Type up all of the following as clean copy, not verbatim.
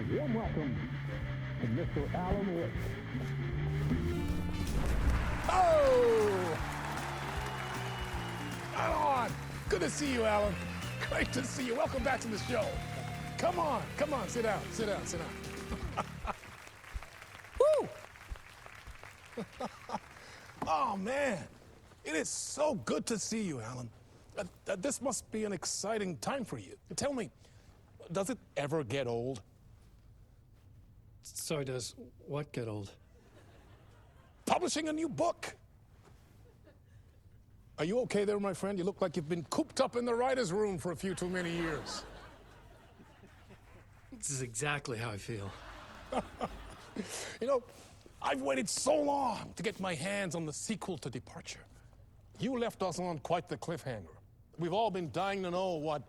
a warm welcome to Mr. Alan Wake. Oh! Alan! Good to see you, Alan. Great to see you. Welcome back to the show. Come on, sit down. Woo! Oh, man. It is so good to see you, Alan. This must be an exciting time for you. Tell me, does it ever get old? Sorry, does what get old? Publishing a new book. Are you okay there, my friend? You look like you've been cooped up in the writer's room for a few too many years. This is exactly how I feel. You know, I've waited so long to get my hands on the sequel to Departure. You left us on quite the cliffhanger. We've all been dying to know what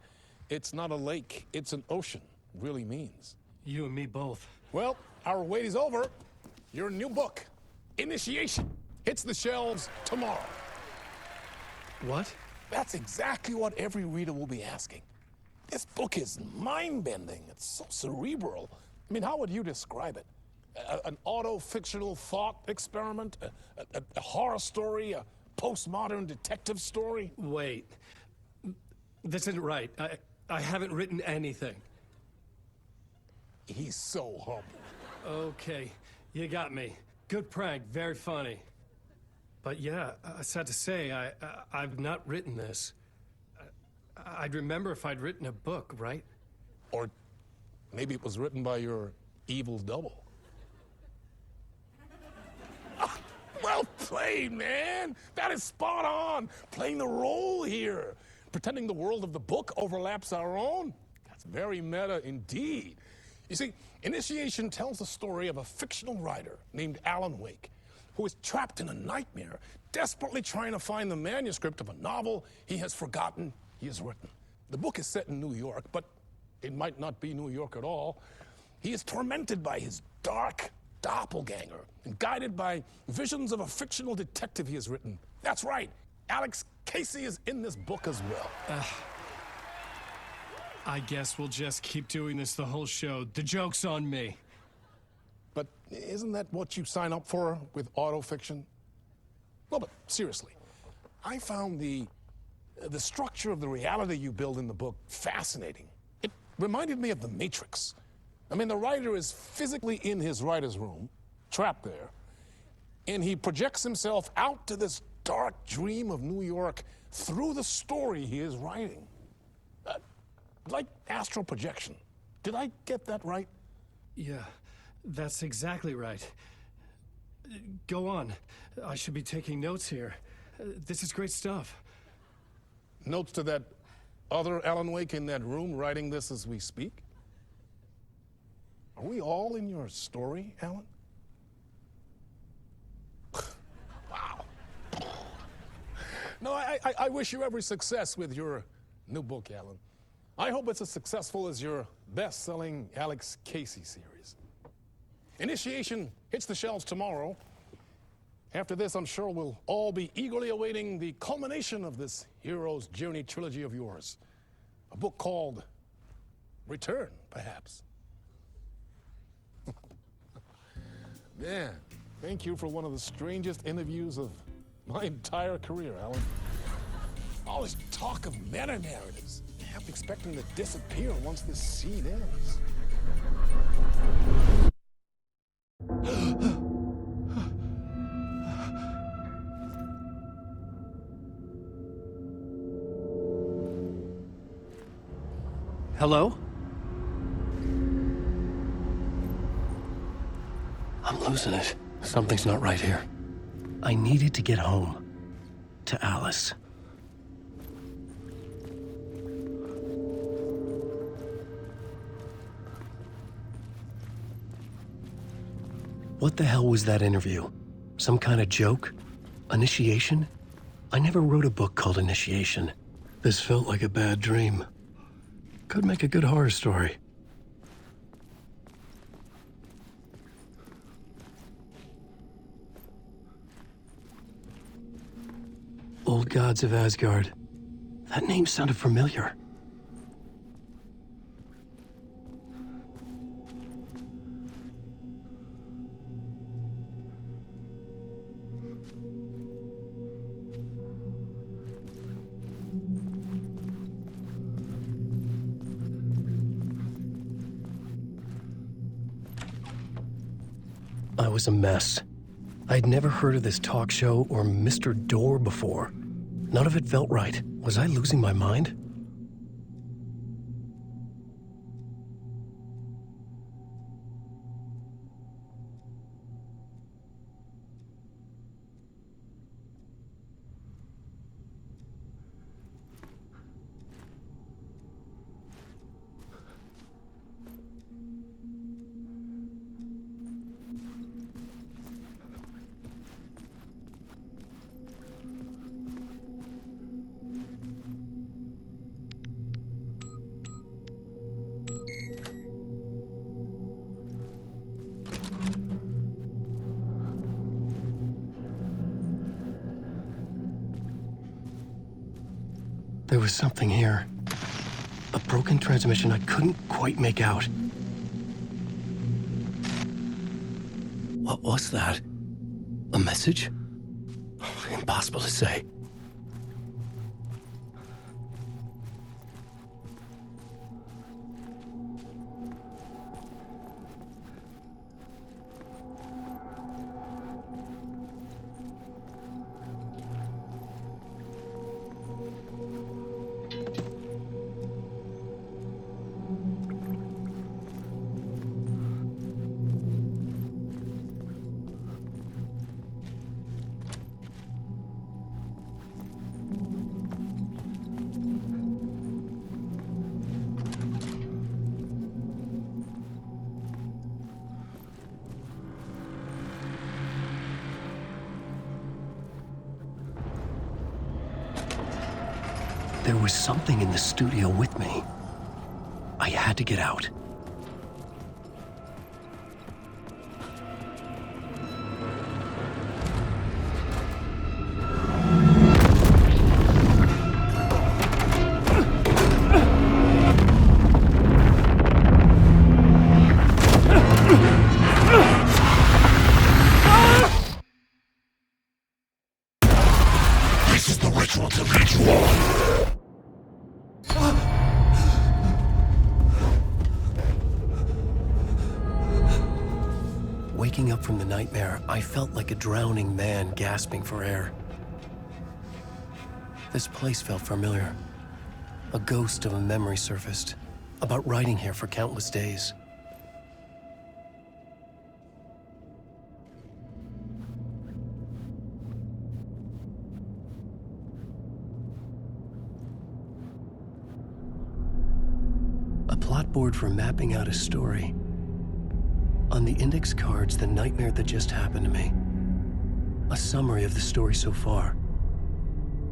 "it's not a lake, it's an ocean" really means. You and me both. Well, our wait is over. Your new book, Initiation, hits the shelves tomorrow. What? That's exactly what every reader will be asking. This book is mind-bending. It's so cerebral. I mean, how would you describe it? An auto-fictional thought experiment? A horror story? A postmodern detective story? Wait. This isn't right. I haven't written anything. He's so humble. Okay, you got me. Good prank, very funny. But yeah, sad to say, I've not written this. I'd remember if I'd written a book, right? Or maybe it was written by your evil double. Well played, man. That is spot on. Playing the role here. Pretending the world of the book overlaps our own. That's very meta indeed. You see, Initiation tells the story of a fictional writer named Alan Wake, who is trapped in a nightmare, desperately trying to find the manuscript of a novel he has forgotten he has written. The book is set in New York, but it might not be New York at all. He is tormented by his dark doppelganger and guided by visions of a fictional detective he has written. That's right, Alex Casey is in this book as well. I guess we'll just keep doing this the whole show. The joke's on me. But isn't that what you sign up for with autofiction? No, but seriously, I found the structure of the reality you build in the book fascinating. It reminded me of The Matrix. I mean, the writer is physically in his writer's room, trapped there, and he projects himself out to this dark dream of New York through the story he is writing. Like astral projection. Did I get that right? Yeah, that's exactly right. Go on. I should be taking notes here. This is great stuff. Notes to that other Alan Wake in that room writing this as we speak? Are we all in your story, Alan? Wow. No, I wish you every success with your new book, Alan. I hope it's as successful as your best-selling Alex Casey series. Initiation hits the shelves tomorrow. After this, I'm sure we'll all be eagerly awaiting the culmination of this hero's journey trilogy of yours. A book called Return, perhaps. Man, thank you for one of the strangest interviews of my entire career, Alan. All this talk of meta-narratives. I'm expecting to disappear once this scene ends. Hello? I'm losing it. Something's not right here. I needed to get home. To Alice. What the hell was that interview? Some kind of joke? Initiation? I never wrote a book called Initiation. This felt like a bad dream. Could make a good horror story. Old Gods of Asgard. That name sounded familiar. I was a mess. I'd never heard of this talk show or Mr. Door before. None of it felt right. Was I losing my mind? There was something here. A broken transmission I couldn't quite make out. What was that? A message? Impossible to say. There was something in the studio with me. I had to get out. This is the ritual to lead you on. Waking up from the nightmare, I felt like a drowning man gasping for air. This place felt familiar. A ghost of a memory surfaced, about riding here for countless days. A plot board for mapping out a story. On the index cards, the nightmare that just happened to me. A summary of the story so far.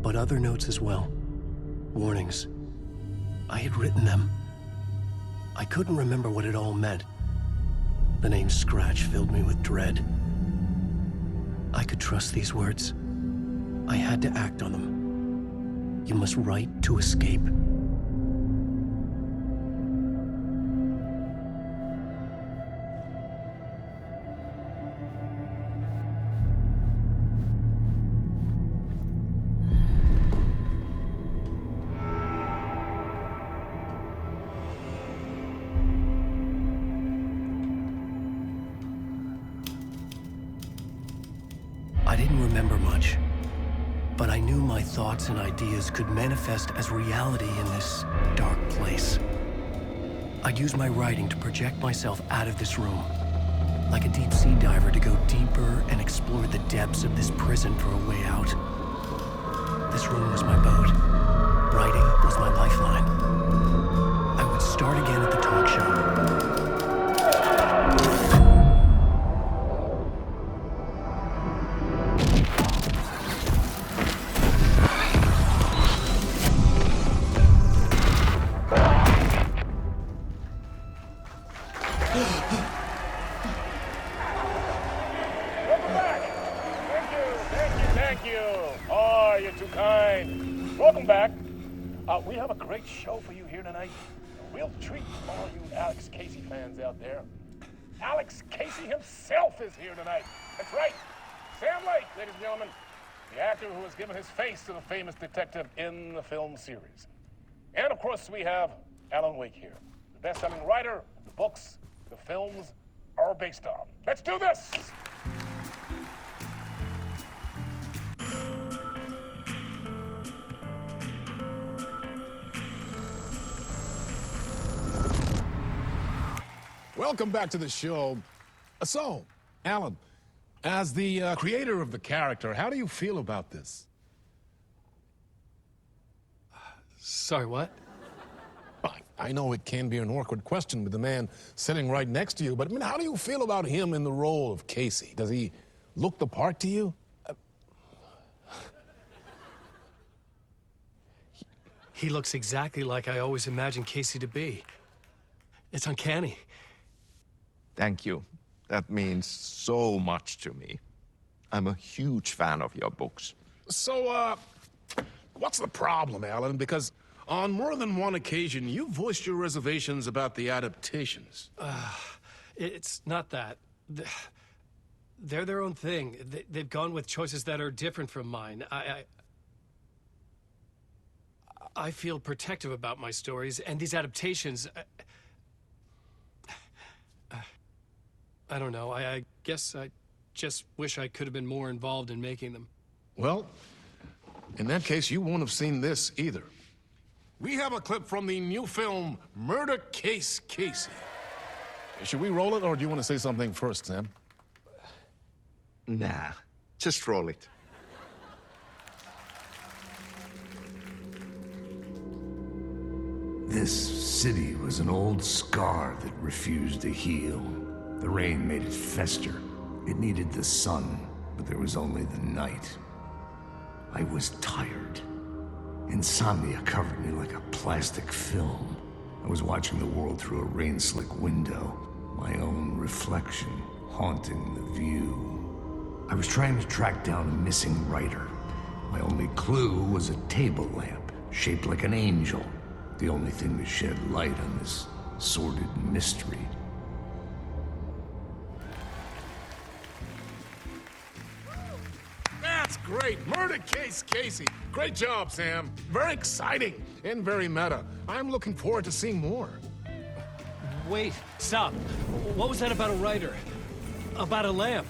But other notes as well. Warnings. I had written them. I couldn't remember what it all meant. The name Scratch filled me with dread. I could trust these words. I had to act on them. You must write to escape. I didn't remember much, but I knew my thoughts and ideas could manifest as reality in this dark place. I'd use my writing to project myself out of this room, like a deep sea diver to go deeper and explore the depths of this prison for a way out. This room was my boat. Writing was my lifeline. I would start again at the talk show. Welcome back. Thank you. Oh, you're too kind. Welcome back. We have a great show for you here tonight. A real treat for all you Alex Casey fans out there. Alex Casey himself is here tonight. That's right. Sam Lake, ladies and gentlemen, the actor who has given his face to the famous detective in the film series. And of course, we have Alan Wake here, the best-selling writer of the books the films are based on. Let's do this! Welcome back to the show. So, Alan, as the creator of the character, how do you feel about this? Sorry, what? I know it can be an awkward question with the man sitting right next to you, but I mean, how do you feel about him in the role of Casey? Does he look the part to you? He looks exactly like I always imagined Casey to be. It's uncanny. Thank you. That means so much to me. I'm a huge fan of your books. So, what's the problem, Alan? Because on more than one occasion, you voiced your reservations about the adaptations. It's not that. They're their own thing. They've gone with choices that are different from mine. I feel protective about my stories, and these adaptations... I don't know. I guess I just wish I could have been more involved in making them. Well, in that case, you won't have seen this either. We have a clip from the new film, Murder Case Casey. Should we roll it, or do you want to say something first, Sam? Nah, just roll it. This city was an old scar that refused to heal. The rain made it fester. It needed the sun, but there was only the night. I was tired. Insomnia covered me like a plastic film. I was watching the world through a rain-slick window, my own reflection haunting the view. I was trying to track down a missing writer. My only clue was a table lamp, shaped like an angel, the only thing to shed light on this sordid mystery. That's great. Murder Case Casey. Great job, Sam. Very exciting and very meta. I'm looking forward to seeing more. Wait, stop. What was that about a writer? About a lamp?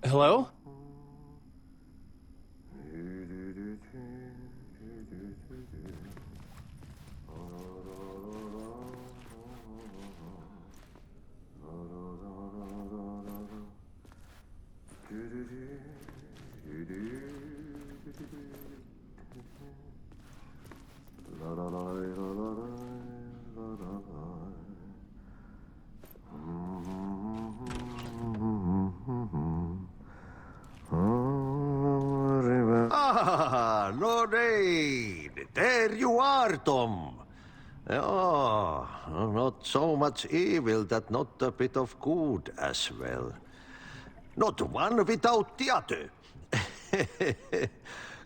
Hello? rain. There you are, Tom. Oh, not so much evil that not a bit of good as well. Not one without the other.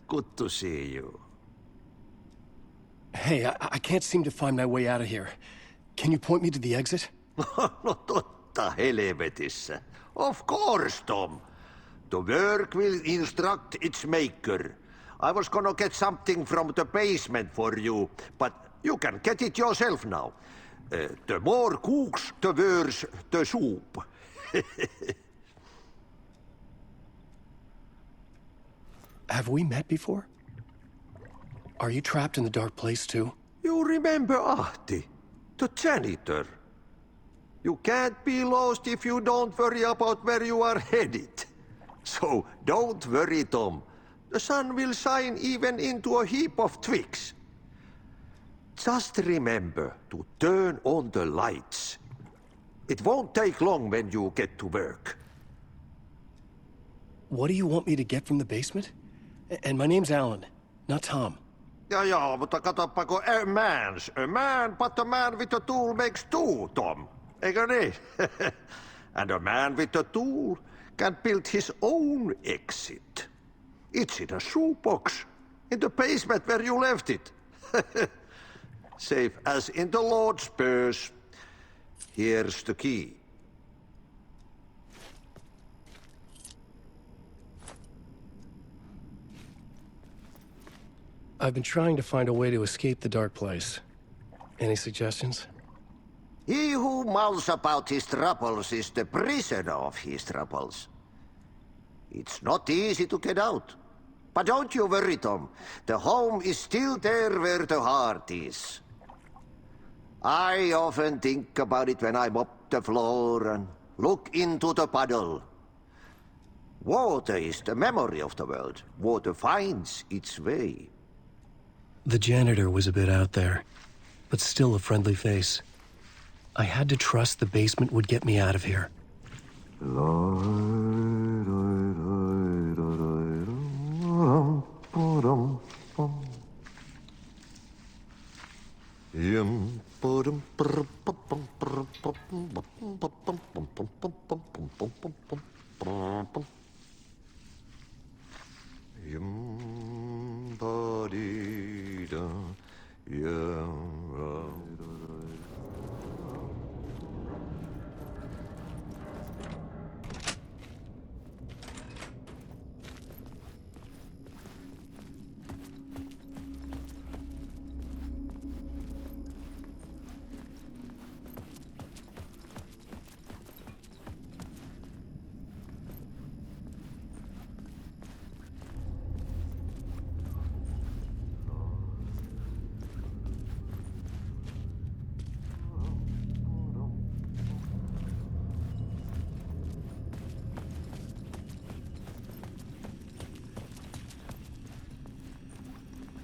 Good to see you. Hey, I can't seem to find my way out of here. Can you point me to the exit? No totta helvetissä. Of course, Tom. The work will instruct its maker. I was gonna get something from the basement for you, but you can get it yourself now. The more cooks, the worse the soup. Have we met before? Are you trapped in the dark place too? You remember Ahti, the janitor. You can't be lost if you don't worry about where you are headed. So don't worry, Tom. The sun will shine even into a heap of twigs. Just remember to turn on the lights. It won't take long when you get to work. What do you want me to get from the basement? And my name's Alan, not Tom. Ja, mutta katoppa kun a man, but a man with a tool makes two, Tom. Eikö niin? And a man with a tool can build his own exit. It's in a shoebox, in the basement where you left it. Safe as in the Lord's purse. Here's the key. I've been trying to find a way to escape the dark place. Any suggestions? He who mulls about his troubles is the prisoner of his troubles. It's not easy to get out. But don't you worry, Tom. The home is still there where the heart is. I often think about it when I mop the floor and look into the puddle. Water is the memory of the world. Water finds its way. The janitor was a bit out there, but still a friendly face. I had to trust the basement would get me out of here.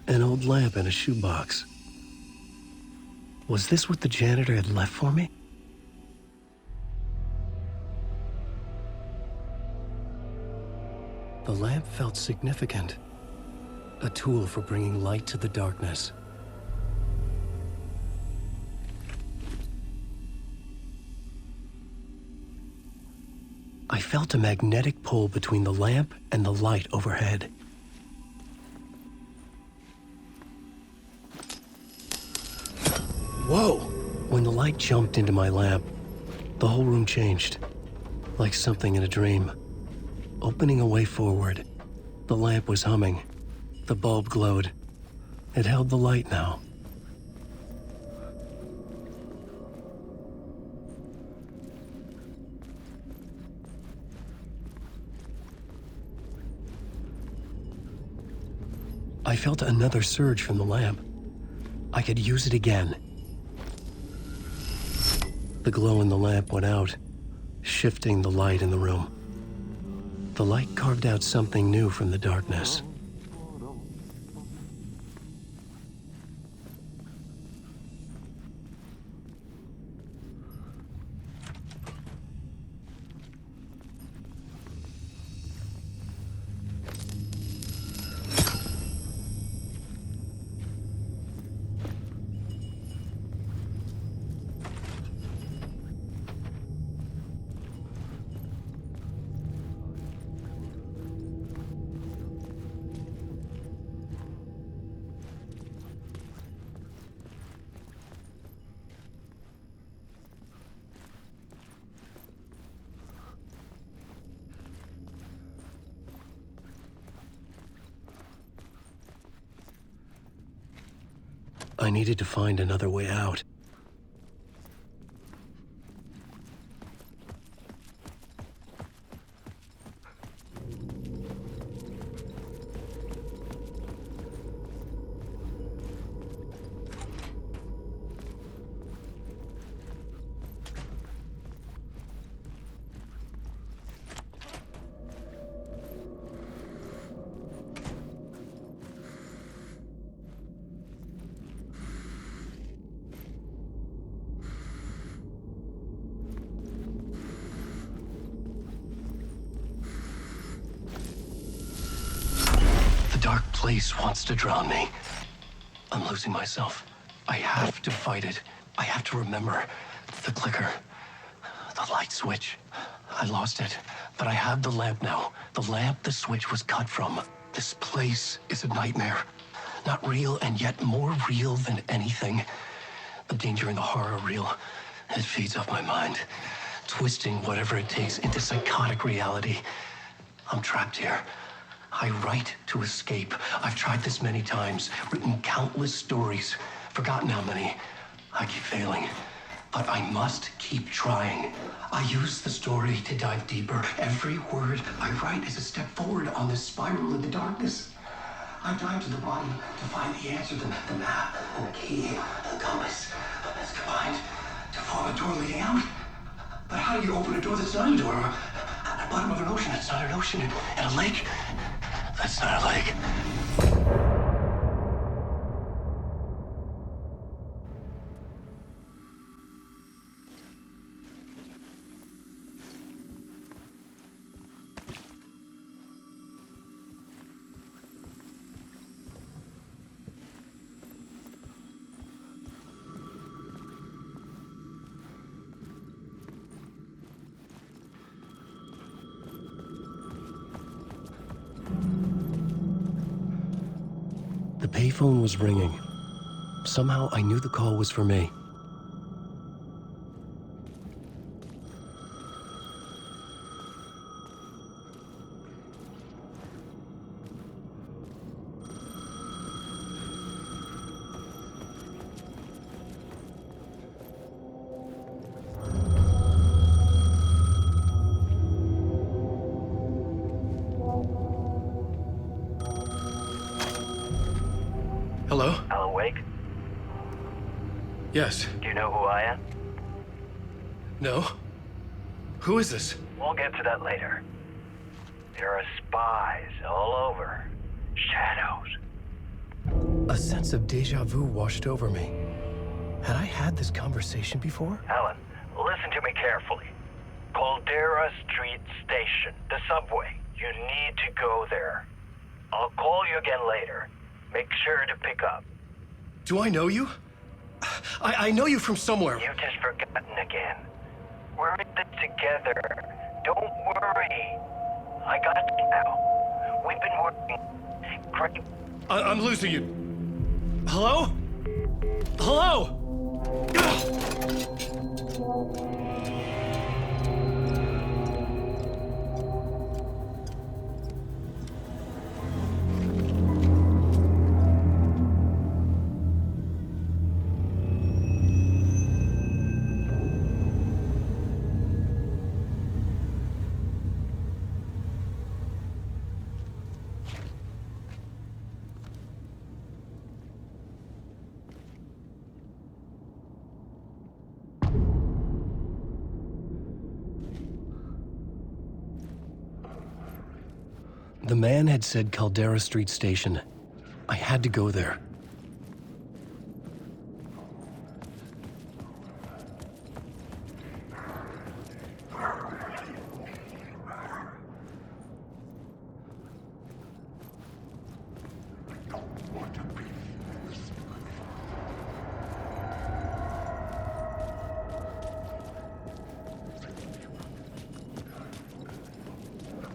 An old lamp in a shoebox. Was this what the janitor had left for me? The lamp felt significant. A tool for bringing light to the darkness. I felt a magnetic pull between the lamp and the light overhead. Whoa! When the light jumped into my lamp, the whole room changed, like something in a dream. Opening a way forward, the lamp was humming. The bulb glowed. It held the light now. I felt another surge from the lamp. I could use it again. The glow in the lamp went out, shifting the light in the room. The light carved out something new from the darkness. I needed to find another way out. Dark place wants to drown me. I'm losing myself. I have to fight it. I have to remember. The clicker. The light switch. I lost it. But I have the lamp now. The lamp the switch was cut from. This place is a nightmare. Not real, and yet more real than anything. The danger and the horror are real. It feeds off my mind. Twisting whatever it takes into psychotic reality. I'm trapped here. I write to escape. I've tried this many times, written countless stories, forgotten how many. I keep failing, but I must keep trying. I use the story to dive deeper. Every word I write is a step forward on this spiral in the darkness. I dive to the bottom to find the answer, the map, and the key, and the compass. It's combined to form a door leading out. But how do you open a door that's not a door? At the bottom of an ocean that's not an ocean, and a lake that's not a lake. The payphone was ringing. Somehow I knew the call was for me. Hello? Alan Wake? Yes. Do you know who I am? No? Who is this? We'll get to that later. There are spies all over. Shadows. A sense of deja vu washed over me. Had I had this conversation before? Alan, listen to me carefully. Caldera Street Station, the subway. You need to go there. I'll call you again later. Make sure to pick up. Do I know you? I know you from somewhere. You've just forgotten again. We're in it together. Don't worry. I got you now. We've been working great. I'm losing you. Hello? Hello? The man had said Caldera Street Station. I had to go there.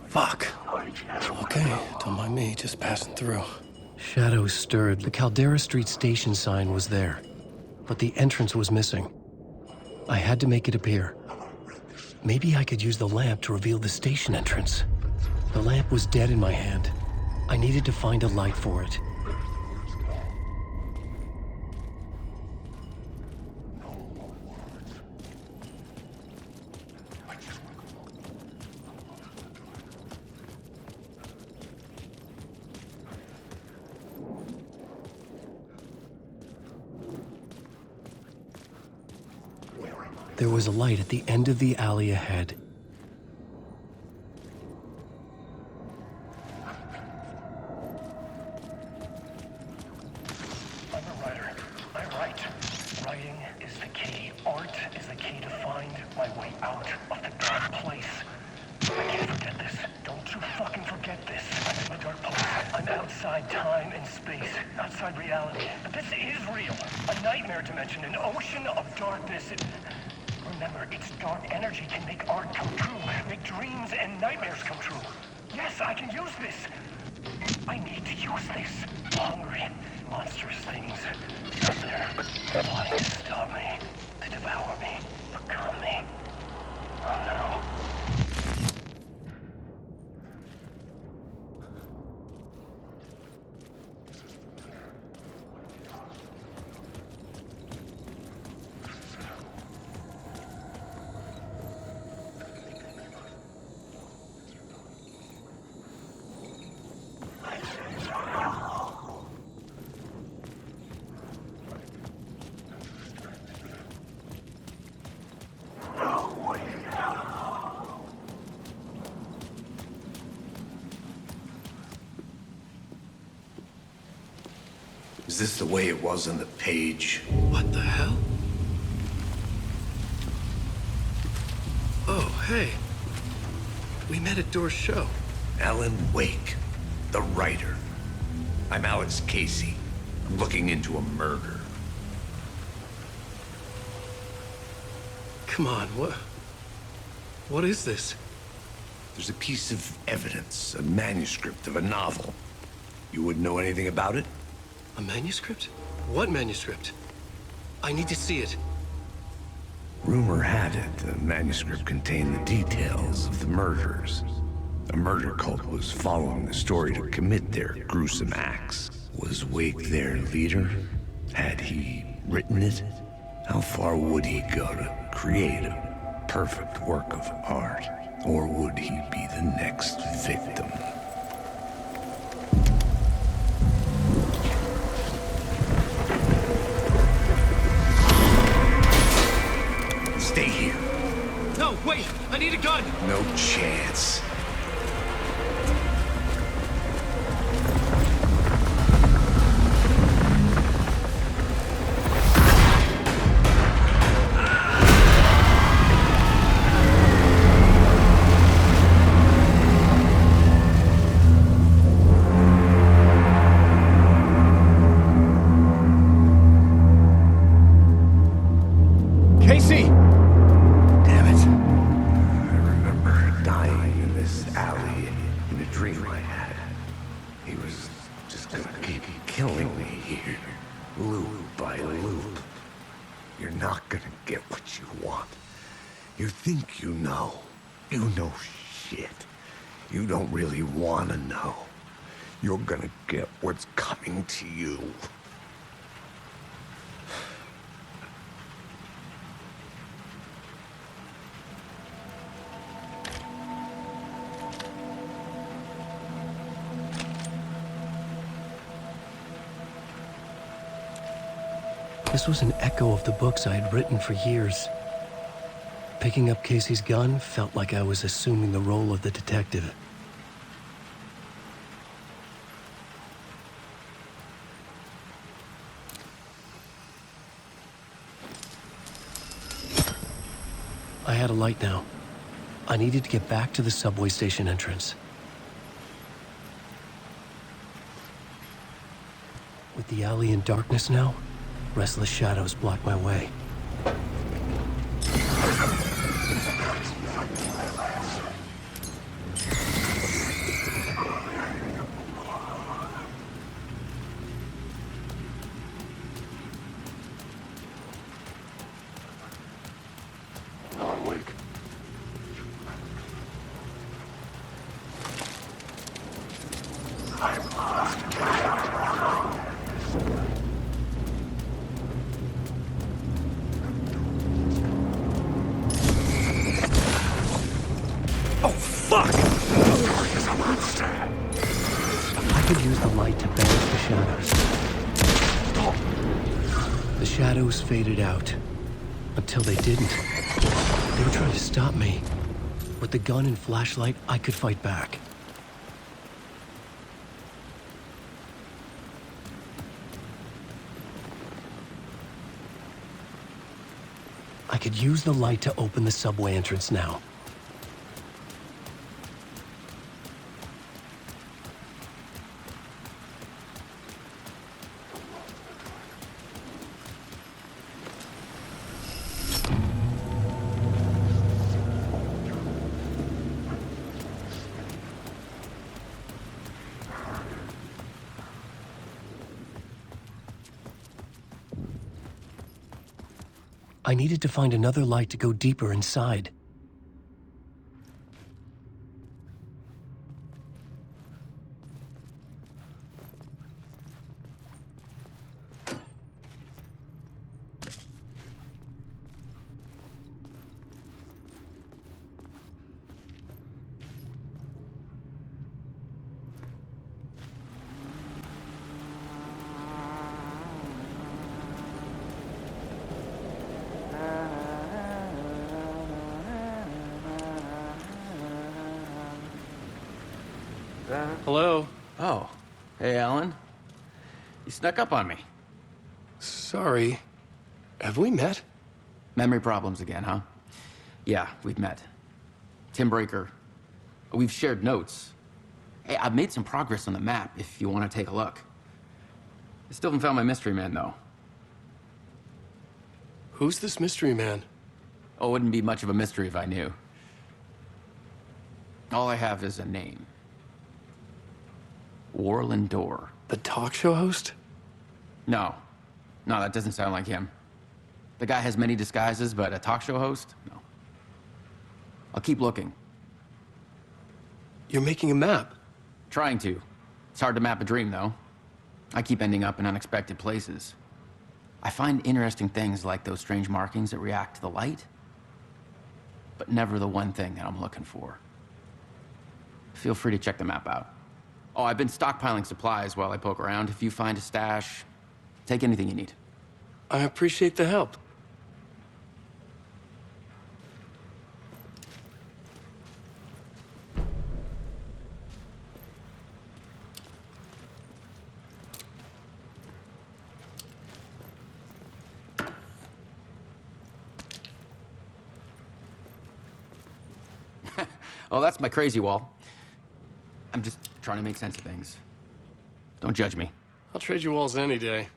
Fuck. Okay, don't mind me, just passing through. Shadows stirred. The Caldera Street Station sign was there, but the entrance was missing. I had to make it appear. Maybe I could use the lamp to reveal the station entrance. The lamp was dead in my hand. I needed to find a light for it. There was a light at the end of the alley ahead. I'm a writer. I write. Writing is the key. Art is the key to find my way out of the dark place. I can't forget this. Don't you fucking forget this. I'm in the dark place. I'm outside time and space. Outside reality. But this is real. A nightmare dimension. An ocean of darkness. Remember, its dark energy can make art come true. Make dreams and nightmares come true. Yes, I can use this. I need to use this. Hungry, monstrous things out there, plotting to stop me, to devour me, become me. Oh no. Is this the way it was on the page? What the hell? Oh, hey. We met at Door's show. Alan Wake, the writer. I'm Alex Casey. I'm looking into a murder. Come on, what is this? There's a piece of evidence, a manuscript of a novel. You wouldn't know anything about it? A manuscript? What manuscript? I need to see it. Rumor had it the manuscript contained the details of the murders. A murder cult was following the story to commit their gruesome acts. Was Wake their leader? Had he written it? How far would he go to create a perfect work of art? Or would he be the next victim? Stay here. No, wait! I need a gun! No chance. Casey! Damn it. I remember dying in this alley in a dream I had. He was just gonna keep killing me here, loop by loop. You're not gonna get what you want. You think you know. You know shit. You don't really wanna know. You're gonna get what's coming to you. This was an echo of the books I had written for years. Picking up Casey's gun felt like I was assuming the role of the detective. I had a light now. I needed to get back to the subway station entrance. With the alley in darkness now, restless shadows block my way. I could use the light to banish the shadows. The shadows faded out, until they didn't. They were trying to stop me. With the gun and flashlight, I could fight back. I could use the light to open the subway entrance now. I needed to find another light to go deeper inside. Hello? Oh. Hey, Alan. You snuck up on me. Sorry. Have we met? Memory problems again, huh? Yeah, we've met. Tim Breaker. We've shared notes. Hey, I've made some progress on the map if you want to take a look. I still haven't found my mystery man, though. Who's this mystery man? Oh, it wouldn't be much of a mystery if I knew. All I have is a name. Warland Door. The talk show host? No. No, that doesn't sound like him. The guy has many disguises, but a talk show host? No. I'll keep looking. You're making a map. Trying to. It's hard to map a dream, though. I keep ending up in unexpected places. I find interesting things like those strange markings that react to the light, but never the one thing that I'm looking for. Feel free to check the map out. Oh, I've been stockpiling supplies while I poke around. If you find a stash, take anything you need. I appreciate the help. Oh, that's my crazy wall. I'm just trying to make sense of things. Don't judge me. I'll trade you walls any day.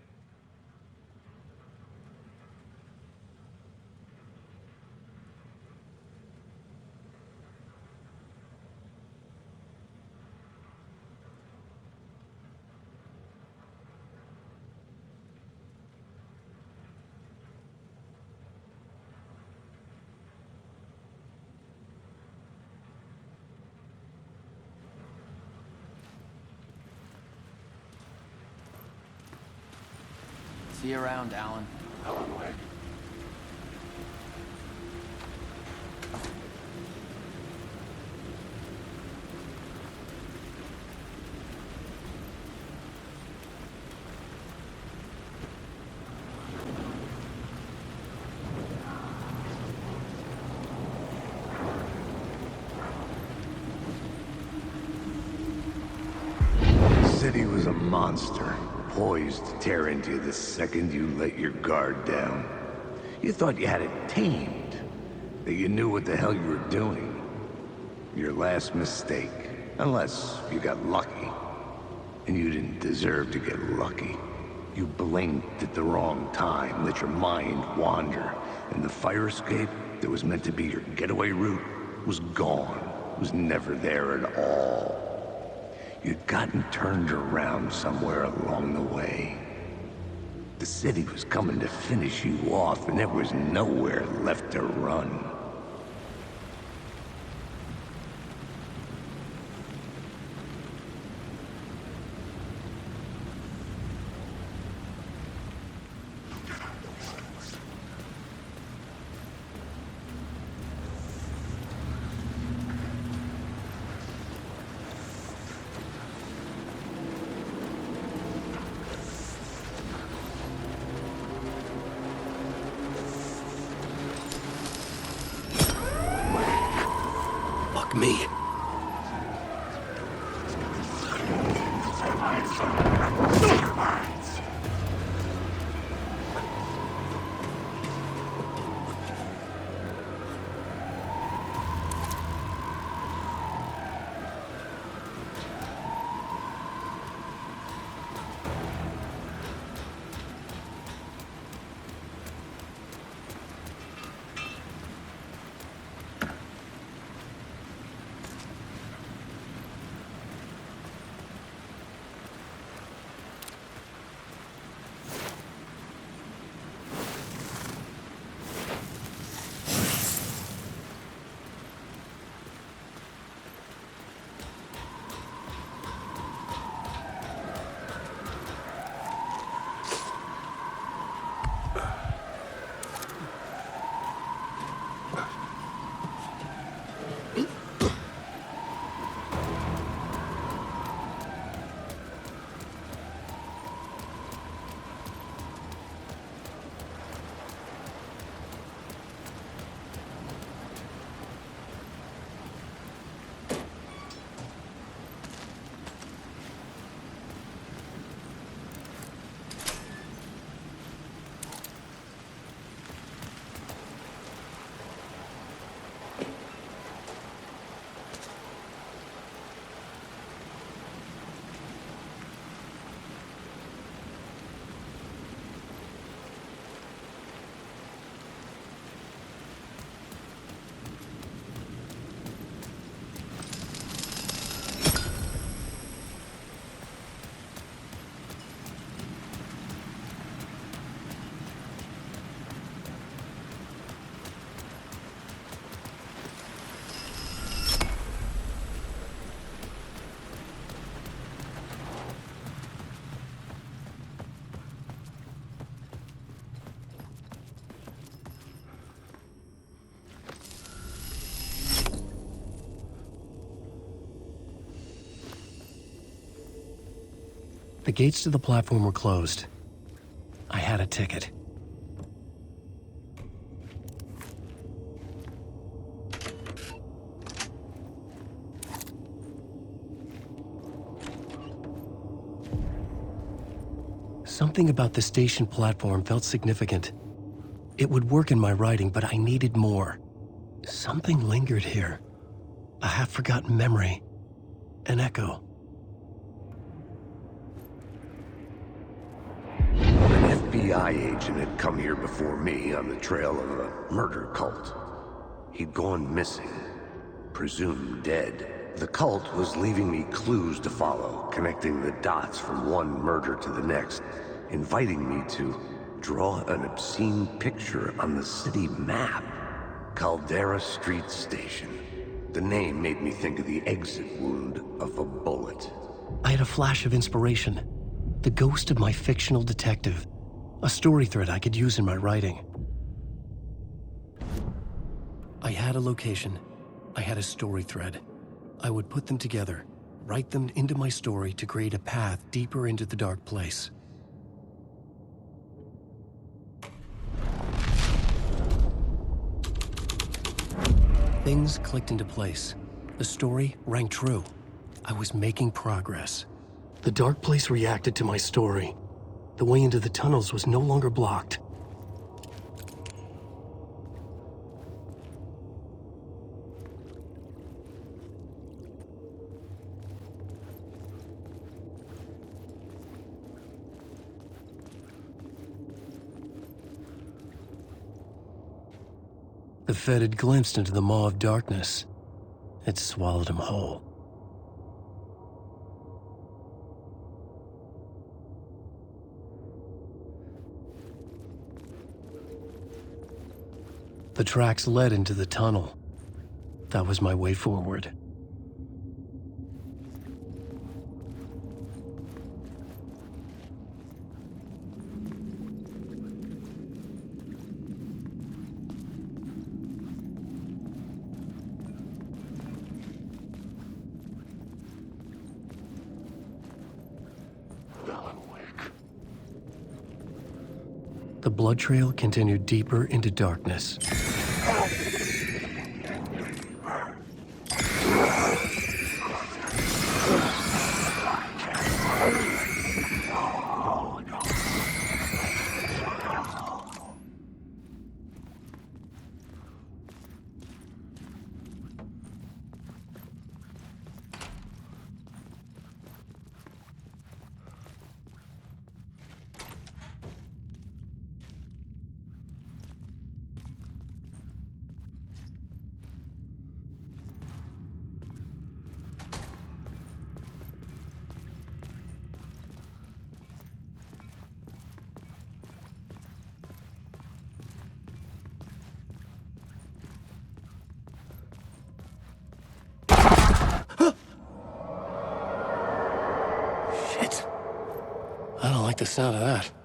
See you around, Alan. The city was a monster, poised to tear into you the second you let your guard down. You thought you had it tamed, that you knew what the hell you were doing. Your last mistake, unless you got lucky. And you didn't deserve to get lucky. You blinked at the wrong time, let your mind wander, and the fire escape that was meant to be your getaway route was gone, was never there at all. You'd gotten turned around somewhere along the way. The city was coming to finish you off, and there was nowhere left to run. Fuck me. The gates to the platform were closed. I had a ticket. Something about the station platform felt significant. It would work in my writing, but I needed more. Something lingered here. A half-forgotten memory. An echo. An FBI agent had come here before me on the trail of a murder cult. He'd gone missing, presumed dead. The cult was leaving me clues to follow, connecting the dots from one murder to the next, inviting me to draw an obscene picture on the city map. Caldera Street Station. The name made me think of the exit wound of a bullet. I had a flash of inspiration. The ghost of my fictional detective. A story thread I could use in my writing. I had a location. I had a story thread. I would put them together, write them into my story to create a path deeper into the dark place. Things clicked into place. The story rang true. I was making progress. The dark place reacted to my story. The way into the tunnels was no longer blocked. The Fed had glimpsed into the maw of darkness. It swallowed him whole. The tracks led into the tunnel. That was my way forward. The blood trail continued deeper into darkness. I don't like the sound of that.